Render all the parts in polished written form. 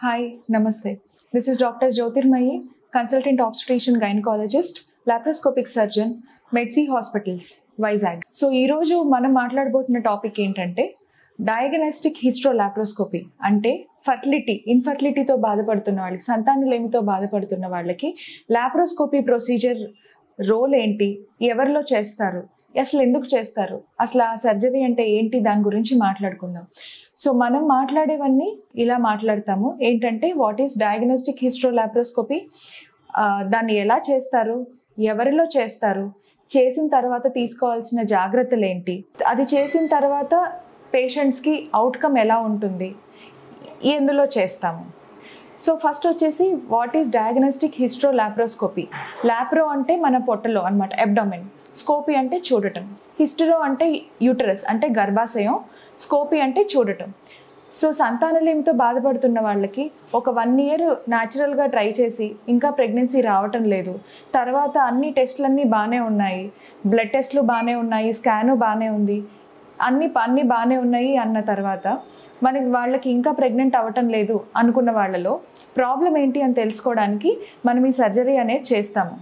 Hi, Namaste. This is Dr. Jyotirmayi, consultant obstetrician gynecologist, laparoscopic surgeon, Medsi Hospitals, Vizag. So ఈరోజు మనం మాట్లాడబోతున్న topic ఏంటంటే diagnostic హిస్ట్రోలాప్రోస్కోపీ అంటే ఇన్ఫర్టిలిటీతో బాధపడుతున్న వాళ్ళకి, సంతానలేమితో బాధపడుతున్న వాళ్ళకి లాప్రోస్కోపీ ప్రొసీజర్ రోల్ ఏంటి, ఎవరిలో చేస్తారు, అసలు ఎందుకు చేస్తారు, అసలు ఆ సర్జరీ అంటే ఏంటి, దాని గురించి మాట్లాడుకుందాం. సో మనం మాట్లాడేవన్నీ ఇలా మాట్లాడతాము. ఏంటంటే వాట్ ఈస్ డయాగ్నోస్టిక్ హిస్ట్రోలాప్రోస్కోపీ, దాన్ని ఎలా చేస్తారు, ఎవరిలో చేస్తారు, చేసిన తర్వాత తీసుకోవాల్సిన జాగ్రత్తలు ఏంటి, అది చేసిన తర్వాత పేషెంట్స్కి అవుట్కమ్ ఎలా ఉంటుంది, ఎందులో చేస్తాము. సో ఫస్ట్ వచ్చేసి వాట్ ఈస్ డయాగ్నోస్టిక్ హిస్ట్రోలాప్రోస్కోపీ. లాప్రో అంటే మన పొట్టలో అనమాట, అబ్డామెన్. స్కోపీ అంటే చూడటం. హిస్టరో అంటే యూటరస్ అంటే గర్భాశయం. స్కోపీ అంటే చూడటం. సో సంతానలేమితో బాధపడుతున్న వాళ్ళకి ఒక 1 year న్యాచురల్గా ట్రై చేసి ఇంకా ప్రెగ్నెన్సీ రావటం లేదు, తర్వాత అన్ని టెస్టులన్నీ బాగానే ఉన్నాయి, బ్లడ్ టెస్ట్లు బాగానే ఉన్నాయి, స్కాను బాగానే ఉంది, అన్నీ బాగానే ఉన్నాయి అన్న తర్వాత వాళ్ళకి ఇంకా ప్రెగ్నెంట్ అవ్వటం లేదు అనుకున్న వాళ్ళలో ప్రాబ్లం ఏంటి అని తెలుసుకోవడానికి మనం ఈ సర్జరీ అనేది చేస్తాము.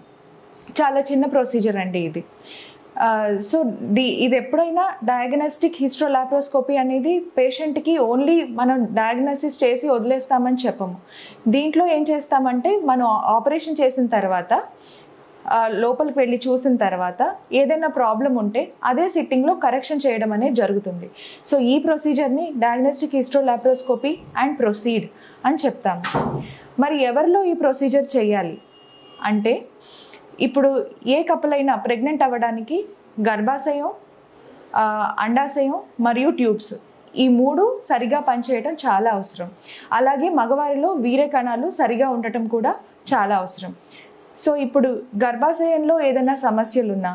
చాలా చిన్న ప్రొసీజర్ అండి ఇది. సో ఇది ఎప్పుడైనా డయాగ్నోస్టిక్ హిస్ట్రోలాప్రోస్కోపీ అనేది పేషెంట్కి ఓన్లీ మనం డయాగ్నోసిస్ చేసి వదిలేస్తామని చెప్పము. దీంట్లో ఏం చేస్తామంటే మనం ఆపరేషన్ చేసిన తర్వాత లోపలికి వెళ్ళి చూసిన తర్వాత ఏదైనా ప్రాబ్లం ఉంటే అదే సిట్టింగ్లో కరెక్షన్ చేయడం అనేది జరుగుతుంది. సో ఈ ప్రొసీజర్ని డయాగ్నోస్టిక్ హిస్ట్రోలాప్రోస్కోపీ అండ్ ప్రొసీడ్ అని చెప్తాము. మరి ఎవరిలో ఈ ప్రొసీజర్ చేయాలి అంటే, ఇప్పుడు ఏ కపుల్ అయినా ప్రెగ్నెంట్ అవ్వడానికి గర్భాశయం, అండాశయం మరియు ట్యూబ్స్, ఈ 3 సరిగా పనిచేయడం చాలా అవసరం. అలాగే మగవారిలో వీర్య కణాలు సరిగా ఉండటం కూడా చాలా అవసరం. సో ఇప్పుడు గర్భాశయంలో ఏదైనా సమస్యలున్నా,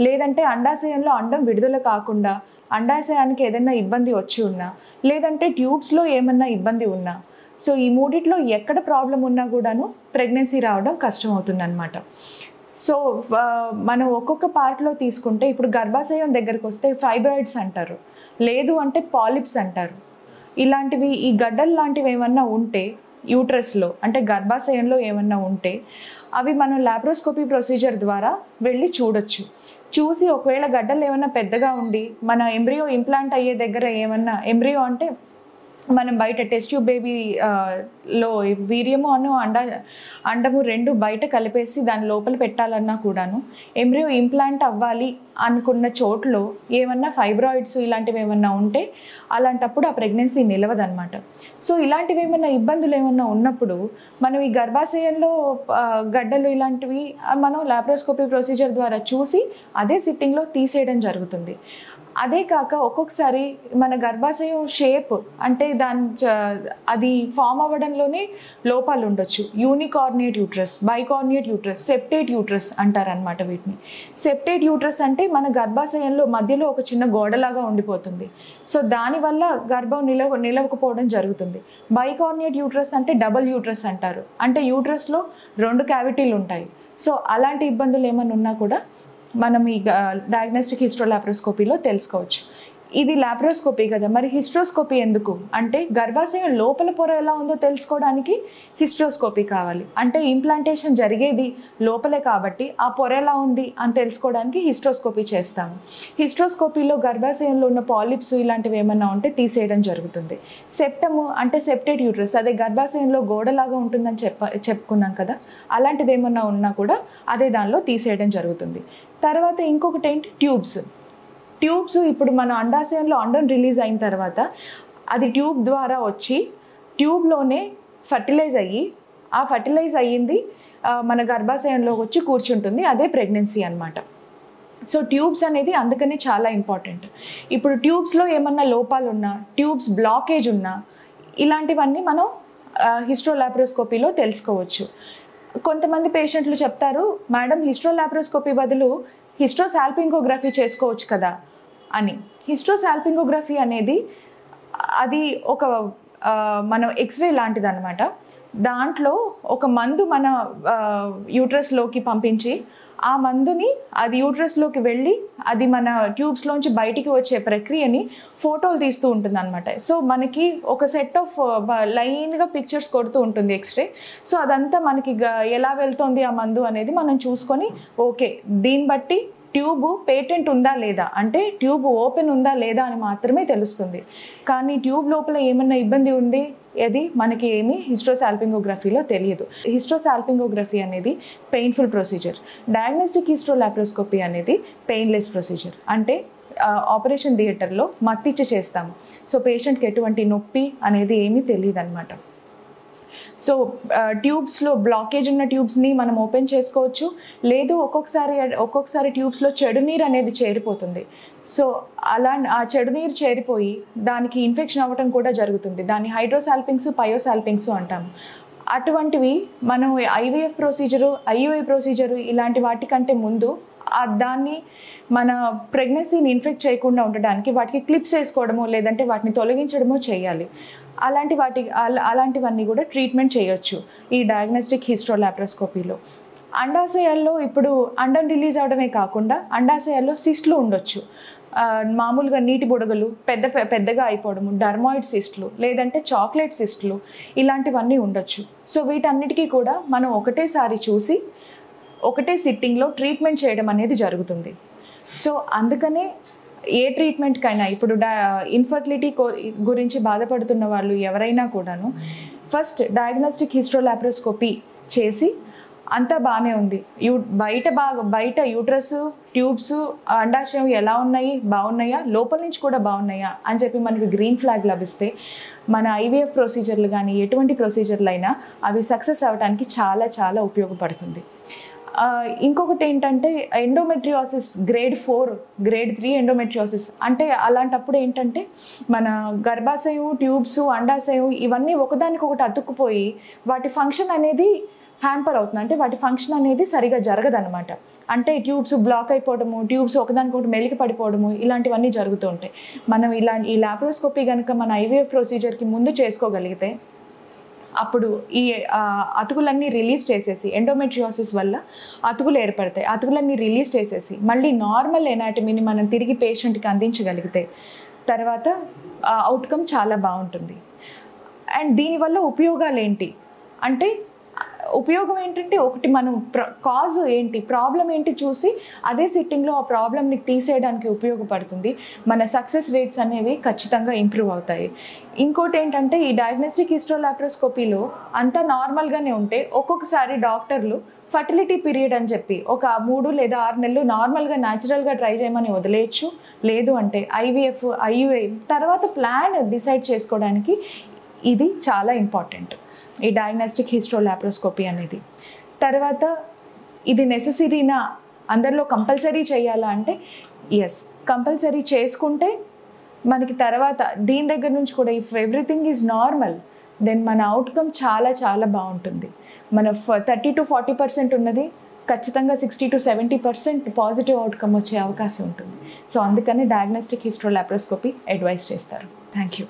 లేదంటే అండాశయంలో అండం విడుదల కాకుండా అండాశయానికి ఏదైనా ఇబ్బంది వచ్చి ఉన్నా, లేదంటే ట్యూబ్స్లో ఏమన్నా ఇబ్బంది ఉన్నా, సో ఈ 3 ఎక్కడ ప్రాబ్లం ఉన్నా కూడాను ప్రెగ్నెన్సీ రావడం కష్టం అవుతుందన్నమాట. సో మనం ఒక్కొక్క పార్ట్లో తీసుకుంటే, ఇప్పుడు గర్భాశయం దగ్గరకు వస్తే ఫైబ్రాయిడ్స్ అంటారు, లేదు అంటే పాలిప్స్ అంటారు. ఇలాంటివి, ఈ గడ్డలు లాంటివి ఏమన్నా ఉంటే యూట్రస్లో అంటే గర్భాశయంలో ఏమన్నా ఉంటే అవి మనం లాప్రోస్కోపీ ప్రొసీజర్ ద్వారా వెళ్ళి చూడొచ్చు. చూసి ఒకవేళ గడ్డలు ఏమన్నా పెద్దగా ఉండి మన ఎంబ్రియో ఇంప్లాంట్ అయ్యే దగ్గర ఏమన్నా, ఎంబ్రియో అంటే మనం బయట టెస్ట్ ట్యూబ్ బేబీలో వీర్యము అండము 2 బయట కలిపేసి దాని లోపల పెట్టాలన్నా కూడాను, ఎంబ్రియో ఇంప్లాంట్ అవ్వాలి అనుకున్న చోట్లో ఏమన్నా ఫైబ్రాయిడ్స్ ఇలాంటివి ఏమన్నా ఉంటే అలాంటప్పుడు ఆ ప్రెగ్నెన్సీ నిలవదన్నమాట. సో ఇలాంటివి ఏమన్నా ఇబ్బందులు ఏమన్నా ఉన్నప్పుడు మనం ఈ గర్భాశయంలో గడ్డలు ఇలాంటివి మనం లాప్రోస్కోపీ ప్రొసీజర్ ద్వారా చూసి అదే సిట్టింగ్లో తీసేయడం జరుగుతుంది. అదే కాక ఒక్కొక్కసారి మన గర్భాశయం షేప్ అంటే అది ఫామ్ అవ్వడంలోనే లోపాలు ఉండొచ్చు. యూనికార్నియేట్ యూట్రస్, బైకార్నియేట్ యూట్రస్, సెప్టేట్ యూట్రస్ అంటారనమాట వీటిని. సెప్టేట్ యూట్రస్ అంటే మన గర్భాశయంలో మధ్యలో ఒక చిన్న గోడలాగా ఉండిపోతుంది. సో దానివల్ల గర్భం నిలవకపోవడం జరుగుతుంది. బైకార్నియేట్ యూట్రస్ అంటే డబుల్ యూట్రస్ అంటారు, అంటే యూట్రస్లో 2 క్యావిటీలు ఉంటాయి. సో అలాంటి ఇబ్బందులు ఏమైనా ఉన్నా కూడా మనం ఈ డయాగ్నోస్టిక్ హిస్ట్రోలాప్రోస్కోపీలో తెలుసుకోవచ్చు. ఇది లాప్రోస్కోపీ కదా, మరి హిస్ట్రోస్కోపీ ఎందుకు అంటే, గర్భాశయం లోపల పొర ఎలా ఉందో తెలుసుకోవడానికి హిస్ట్రోస్కోపీ కావాలి. అంటే ఇంప్లాంటేషన్ జరిగేది లోపలే కాబట్టి ఆ పొర ఎలా ఉంది అని తెలుసుకోవడానికి హిస్ట్రోస్కోపీ చేస్తాము. హిస్ట్రోస్కోపీలో గర్భాశయంలో ఉన్న పాలిప్స్ ఇలాంటివి ఏమన్నా ఉంటే తీసేయడం జరుగుతుంది. సెప్టము అంటే సెప్టేట్ యూట్రస్, అదే గర్భాశయంలో గోడలాగా ఉంటుందని చెప్పుకున్నాం కదా, అలాంటిది ఏమన్నా ఉన్నా కూడా అదే దానిలో తీసేయడం జరుగుతుంది. తర్వాత ఇంకొకటి ఏంటి, ట్యూబ్స్. ఇప్పుడు మన అండాశయంలో అండం రిలీజ్ అయిన తర్వాత అది ట్యూబ్ ద్వారా వచ్చి ట్యూబ్లోనే ఫర్టిలైజ్ అయ్యి, ఆ ఫర్టిలైజ్ అయ్యింది మన గర్భాశయంలోకి వచ్చి కూర్చుంటుంది, అదే ప్రెగ్నెన్సీ అన్నమాట. సో ట్యూబ్స్ అనేది అందుకనే చాలా ఇంపార్టెంట్. ఇప్పుడు ట్యూబ్స్లో ఏమన్నా లోపాలు ఉన్నా, ట్యూబ్స్ బ్లాకేజ్ ఉన్నా, ఇలాంటివన్నీ మనం హిస్ట్రోలాప్రోస్కోపీలో తెలుసుకోవచ్చు. కొంతమంది పేషెంట్లు చెప్తారు, మేడం హిస్ట్రోలాప్రోస్కోపీ బదులు హిస్ట్రోసాల్పింగోగ్రఫీ చేసుకోవచ్చు కదా అని. హిస్ట్రోసాల్పింగోగ్రఫీ అనేది అది ఒక మనం ఎక్స్రే లాంటిది అనమాట. దాంట్లో ఒక మందు మన యూట్రస్లోకి పంపించి ఆ మందుని అది యూట్రస్లోకి వెళ్ళి అది మన ట్యూబ్స్లోంచి బయటికి వచ్చే ప్రక్రియని ఫోటోలు తీస్తూ ఉంటుంది అనమాట. సో మనకి ఒక సెట్ ఆఫ్ లైన్గా పిక్చర్స్ కొడుతూ ఉంటుంది ఎక్స్రే. సో అదంతా మనకి ఎలా వెళ్తుంది ఆ మందు అనేది మనం చూసుకొని ఓకే దీన్ని బట్టి ట్యూబ్ పేటెంట్ ఉందా లేదా, అంటే ట్యూబ్ ఓపెన్ ఉందా లేదా అని మాత్రమే తెలుస్తుంది. కానీ ట్యూబ్ లోపల ఏమన్నా ఇబ్బంది ఉంది అది మనకి ఏమీ హిస్ట్రోసాల్పింగోగ్రఫీలో తెలియదు. హిస్ట్రోసాల్పింగోగ్రఫీ అనేది పెయిన్ఫుల్ ప్రొసీజర్. డయాగ్నోస్టిక్ హిస్ట్రోలాప్రోస్కోపీ అనేది పెయిన్లెస్ ప్రొసీజర్. అంటే ఆపరేషన్ థియేటర్లో మత్తిచ్చి చేస్తాము. సో పేషెంట్కి ఎటువంటి నొప్పి అనేది ఏమీ తెలియదు అనమాట. సో ట్యూబ్స్లో బ్లాకేజ్ ఉన్న ట్యూబ్స్ని మనం ఓపెన్ చేసుకోవచ్చు. లేదు ఒక్కొక్కసారి ట్యూబ్స్లో చెడు నీరు అనేది చేరిపోతుంది. సో ఆ చెడు నీరు చేరిపోయి దానికి ఇన్ఫెక్షన్ అవ్వటం కూడా జరుగుతుంది. దాన్ని హైడ్రోసాల్పింగ్స్, పయోసాల్పింగ్స్ అంటాము. అటువంటివి మనం ఐవీఎఫ్ ప్రొసీజరు, ఐయుఐ ప్రొసీజరు ఇలాంటి వాటికంటే ముందు దాన్ని మన ప్రెగ్నెన్సీని ఇన్ఫెక్ట్ చేయకుండా ఉండడానికి వాటికి క్లిప్స్ వేసుకోవడమో లేదంటే వాటిని తొలగించడమో చేయాలి. అలాంటివన్నీ కూడా ట్రీట్మెంట్ చేయొచ్చు ఈ డయాగ్నోస్టిక్ హిస్ట్రోలాప్రోస్కోపీలో. అండాశయాల్లో ఇప్పుడు అండం రిలీజ్ అవడమే కాకుండా అండాశయాల్లో సిస్ట్లు ఉండొచ్చు. మామూలుగా నీటి బుడగలు పెద్దగా అయిపోవడము, డర్మాయిడ్ సిస్ట్లు లేదంటే చాక్లెట్ సిస్ట్లు ఇలాంటివన్నీ ఉండొచ్చు. సో వీటన్నిటికీ కూడా మనం ఒకటేసారి చూసి ఒకటే సిట్టింగ్లో ట్రీట్మెంట్ చేయడం అనేది జరుగుతుంది. సో అందుకనే ఏ ట్రీట్మెంట్కైనా ఇప్పుడు ఇన్ఫర్టిలిటీ గురించి బాధపడుతున్న వాళ్ళు ఎవరైనా కూడాను ఫస్ట్ డయాగ్నోస్టిక్ హిస్ట్రోలాప్రోస్కోపీ చేసి అంతా బాగానే ఉంది, బయట యూట్రస్, ట్యూబ్స్, అండాశయం ఎలా ఉన్నాయి, బాగున్నాయా, లోపల నుంచి కూడా బాగున్నాయా అని చెప్పి మనకి గ్రీన్ ఫ్లాగ్ లభిస్తే మన ఐవీఎఫ్ ప్రొసీజర్లు కానీ ఎటువంటి ప్రొసీజర్లు అయినా అవి సక్సెస్ అవ్వడానికి చాలా చాలా ఉపయోగపడుతుంది. ఇంకొకటి ఏంటంటే ఎండోమెట్రియోసిస్ గ్రేడ్ 4, గ్రేడ్ 3 ఎండోమెట్రియోసిస్ అంటే అలాంటప్పుడు ఏంటంటే మన గర్భాశయం, ట్యూబ్స్, అండాశయం ఇవన్నీ ఒకదానికొకటి అతుక్కుపోయి వాటి ఫంక్షన్ అనేది హ్యాంపర్ అవుతుంది. అంటే వాటి ఫంక్షన్ అనేది సరిగా జరగదనమాట. అంటే ట్యూబ్స్ బ్లాక్ అయిపోవడము, ట్యూబ్స్ ఒకదానికొకటి మెలికి పడిపోవడము ఇలాంటివన్నీ జరుగుతూ ఉంటాయి. మనం ఈ లాప్రోస్కోపీ కనుక మన ఐవీఎఫ్ ప్రొసీజర్కి ముందు చేసుకోగలిగితే అప్పుడు ఈ అతుకులన్నీ రిలీజ్ చేసేసి, ఎండోమెట్రియోసిస్ వల్ల అతుకులు ఏర్పడతాయి, అతుకులన్నీ రిలీజ్ చేసేసి మళ్ళీ నార్మల్ ఎనాటమీని మనం తిరిగి పేషెంట్కి అందించగలిగితే తర్వాత అవుట్కమ్ చాలా బాగుంటుంది. అండ్ దీనివల్ల ఉపయోగాలు ఏంటి అంటే, ఉపయోగం ఏంటంటే ఒకటి మనం కాజ్ ఏంటి, ప్రాబ్లం ఏంటి చూసి అదే సిట్టింగ్లో ఆ ప్రాబ్లమ్ని తీసేయడానికి ఉపయోగపడుతుంది. మన సక్సెస్ రేట్స్ అనేవి ఖచ్చితంగా ఇంప్రూవ్ అవుతాయి. ఇంకోటి ఏంటంటే ఈ డయాగ్నోస్టిక్ హిస్ట్రోలాప్రోస్కోపీలో అంతా నార్మల్గానే ఉంటే ఒక్కొక్కసారి డాక్టర్లు ఫర్టిలిటీ పీరియడ్ అని చెప్పి ఒక 3 లేదా 6 నెలలు నార్మల్గా న్యాచురల్గా ట్రై చేయమని వదిలేయచ్చు. లేదు అంటే ఐవీఎఫ్, ఐయుఐ తర్వాత ప్లాన్ డిసైడ్ చేసుకోవడానికి ఇది చాలా ఇంపార్టెంట్ ఈ డయాగ్నోస్టిక్ హిస్ట్రోలాప్రోస్కోపీ అనేది. తర్వాత ఇది నెసెసరీనా, అందరిలో కంపల్సరీ చేయాలా అంటే ఎస్, కంపల్సరీ చేసుకుంటే మనకి తర్వాత దీని దగ్గర నుంచి కూడా if everything is normal then మన అవుట్కమ్ చాలా చాలా బాగుంటుంది. మన 30 to 40% ఉన్నది ఖచ్చితంగా 60 to 70% పాజిటివ్ అవుట్కమ్ వచ్చే అవకాశం ఉంటుంది. సో అందుకని డయాగ్నోస్టిక్ హిస్ట్రోలాప్రోస్కోపీ అడ్వైస్ చేస్తారు. Thank you.